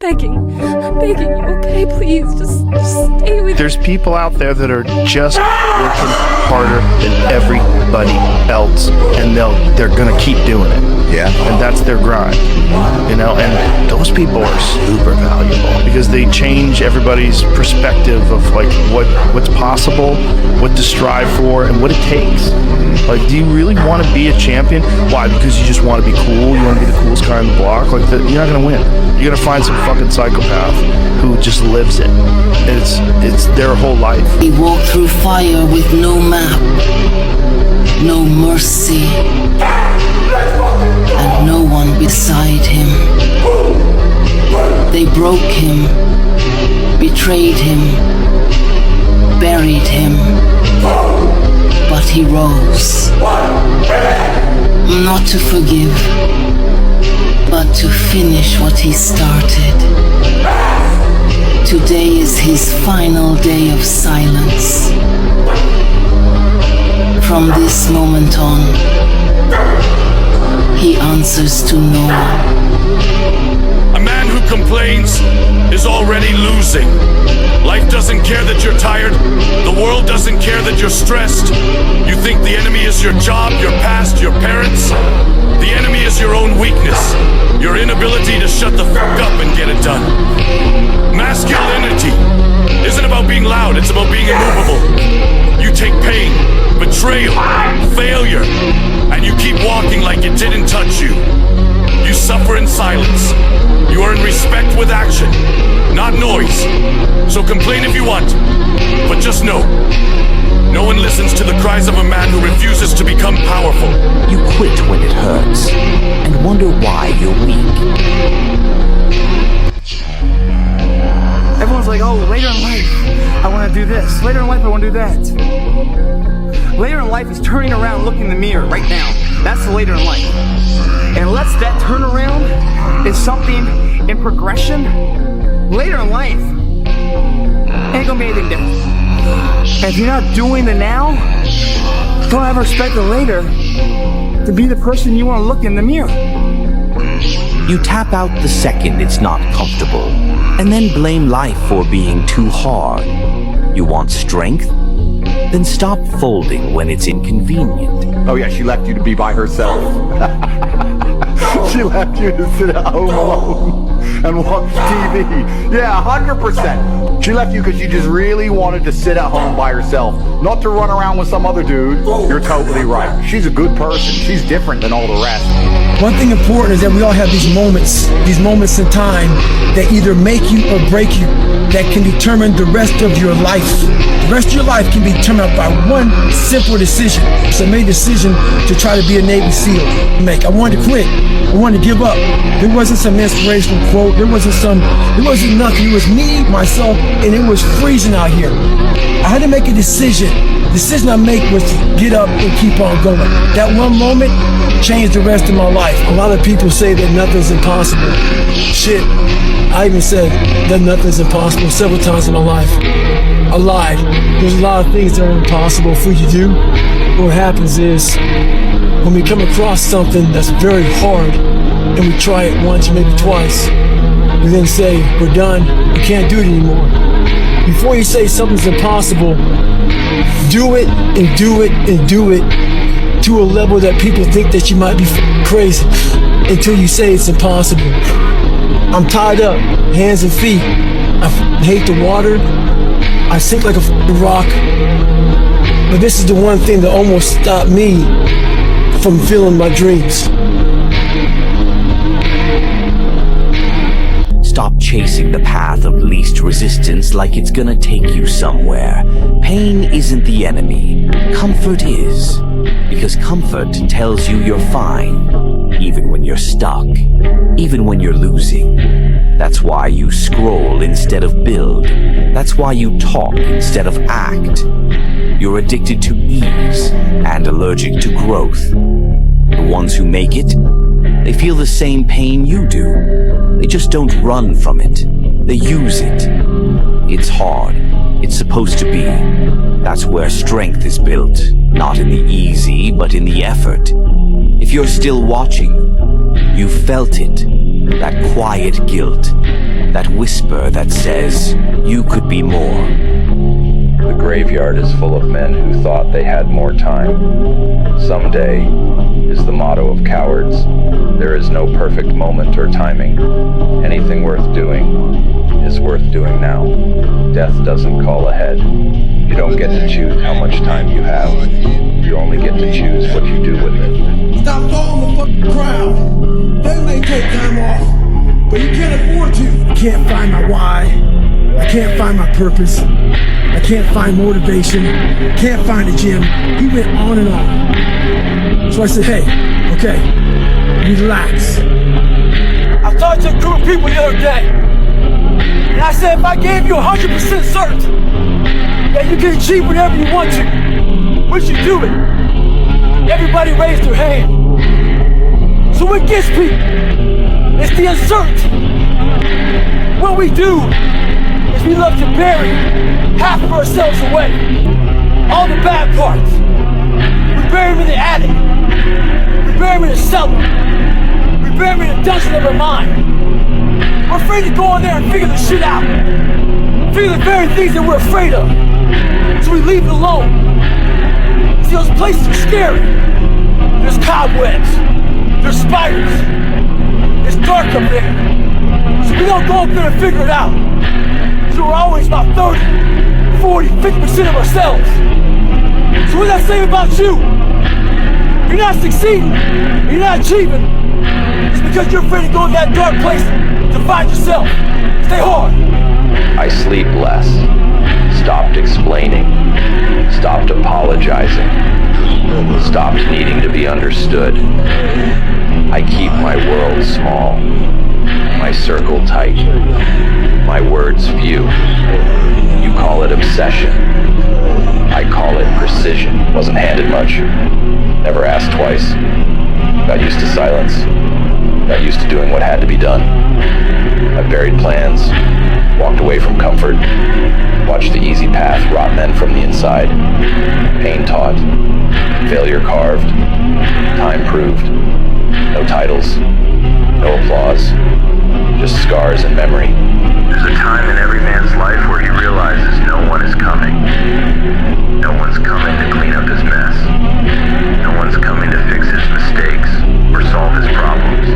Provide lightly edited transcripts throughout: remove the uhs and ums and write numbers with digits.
I'm begging you, okay? Please, just stay with me. There's people out there that are just working harder than everybody else, and they're gonna keep doing it. Yeah. And that's their grind, you know, and those people are super valuable because they change everybody's perspective of like what's possible, what to strive for, and what it takes. Like, do you really want to be a champion? Why? Because you just want to be cool? You want to be the coolest guy on the block? Like, you're not gonna win. You're gonna find some fucking psychopath who just lives it. It's their whole life. He walked through fire with no map, no mercy, and no one beside him. They broke him, betrayed him, buried him, but he rose. Not to forgive, but to finish what he started. Today is his final day of silence. From this moment on, he answers to no one. A man who complains is already losing. Life doesn't care that you're tired. The world doesn't care that you're stressed. You think the enemy is your job, your past, your parents? The enemy is your own weakness, your inability to shut the fuck up and get it done. Masculinity isn't about being loud, it's about being immovable. You take pain, betrayal, failure, and you keep walking like it didn't touch you. You suffer in silence. You earn respect with action, not noise. So complain if you want, but just know, no one listens to the cries of a man who refuses to become powerful. You quit when it hurts, and wonder why you're weak. Everyone's like, oh, later in life, I want to do this. Later in life, I want to do that. Later in life is turning around, looking in the mirror right now. That's the later in life. And unless that turnaround is something in progression, later in life ain't gonna be anything different. And if you're not doing the now, don't ever expect the later to be the person you want to look in the mirror. You tap out the second it's not comfortable, and then blame life for being too hard. You want strength? Then stop folding when it's inconvenient. Oh yeah, she left you to be by herself. She left you to sit at home alone and watch TV. Yeah, 100%. She left you because she just really wanted to sit at home by herself, not to run around with some other dude. You're totally right. She's a good person. She's different than all the rest. One thing important is that we all have these moments in time that either make you or break you, that can determine the rest of your life. The rest of your life can be determined by one simple decision. So I made a decision to try to be a Navy SEAL. I wanted to quit. I wanted to give up. There wasn't some inspirational quote. There wasn't nothing. It was me, myself, and it was freezing out here. I had to make a decision. The decision I make was to get up and keep on going. That one moment changed the rest of my life. A lot of people say that nothing's impossible. Shit, I even said that nothing's impossible several times in my life. I lied. There's a lot of things that are impossible for you to do. What happens is, when we come across something that's very hard, and we try it once, maybe twice, we then say, we're done, we can't do it anymore. Before you say something's impossible, do it and do it and do it to a level that people think that you might be crazy until you say it's impossible. I'm tied up, hands and feet. I hate the water. I sink like a rock. But this is the one thing that almost stopped me from fulfilling my dreams. Stop chasing the path of least resistance like it's gonna take you somewhere. Pain isn't the enemy. Comfort is. Because comfort tells you you're fine, even when you're stuck, even when you're losing. That's why you scroll instead of build. That's why you talk instead of act. You're addicted to ease and allergic to growth. The ones who make it, they feel the same pain you do. They just don't run from it. They use it. It's hard. It's supposed to be. That's where strength is built. Not in the easy, but in the effort. If you're still watching, you felt it. That quiet guilt. That whisper that says, you could be more. The graveyard is full of men who thought they had more time. Someday is the motto of cowards. There is no perfect moment or timing. Anything worth doing is worth doing now. Death doesn't call ahead. You don't get to choose how much time you have. You only get to choose what you do with it. Stop following the fucking crowd. They may take time off, but you can't afford to. I can't find my why. I can't find my purpose. I can't find motivation. Can't find a gym. He went on and on. So I said, hey, okay, relax. I talked to a group of people the other day, and I said, if I gave you 100% certainty that you can achieve whatever you want to, would you do it? Everybody raised their hand. So what gets people? It's the uncertainty. What we do is we love to bury half of ourselves away. All the bad parts. We bury them in the attic. We bury them in the cellar. We bury them in the dungeon of our mind. We're afraid to go in there and figure the shit out. Figure the very things that we're afraid of. So we leave it alone. See, those places are scary. There's cobwebs. There's spiders. It's dark up there. So we don't go up there and figure it out. So we're always about 30, 40, 50% of ourselves. So what does that say about you? You're not succeeding. You're not achieving. It's because you're afraid to go in that dark place to find yourself. Stay hard. I sleep less. Stopped explaining. Stopped apologizing. Stopped needing to be understood. I keep my world small. My circle tight. My words few. You call it obsession. I call it precision. Wasn't handed much. Never asked twice. Got used to silence. Got used to doing what had to be done. I buried plans. Walked away from comfort. Watched the easy path rot men from the inside. Pain taught. Failure carved. Time proved. No titles. No applause. Just scars and memory. There's a time in every man's life where he realizes no one is coming. No one's coming to clean up his mess. No one's coming to fix his mistakes or solve his problems.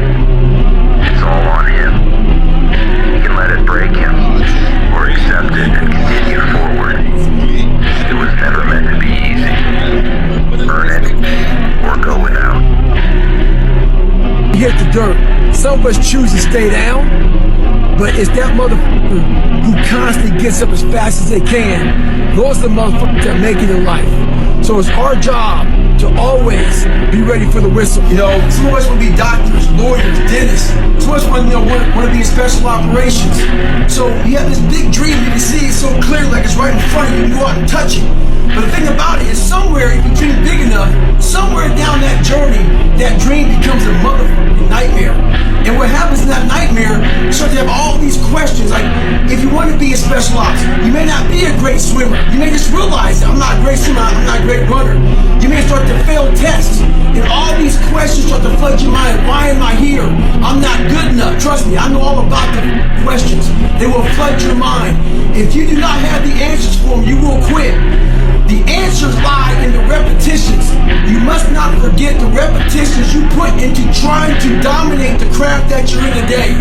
It's all on him. He can let it break him or accept it and continue forward. It was never meant to be easy. Earn it or go without. Hit the dirt. Some of us choose to stay down, but it's that motherfucker who constantly gets up as fast as they can. Those are the motherfuckers that make it in life. So it's our job to always be ready for the whistle. You know, some of us want to be doctors, lawyers, dentists. Some of us want to be in special operations. So you have this big dream, you can see it so clearly, like it's right in front of you, you go out and touch it. But the thing about it is somewhere, if you dream big enough, somewhere down that journey, that dream becomes a motherfucking nightmare. And what happens in that nightmare, you start to have all these questions, like, if you want to be a special ops, you may not be a great swimmer. You may just realize that I'm not a great swimmer, I'm not a great runner. You may start to fail tests, and all these questions start to flood your mind. Why am I here? I'm not good enough. Trust me, I know all about the questions. They will flood your mind. If you do not have the answers for them, you will quit. The answers lie in the repetitions. You must not forget the repetitions you put into trying to dominate the craft that you're in today.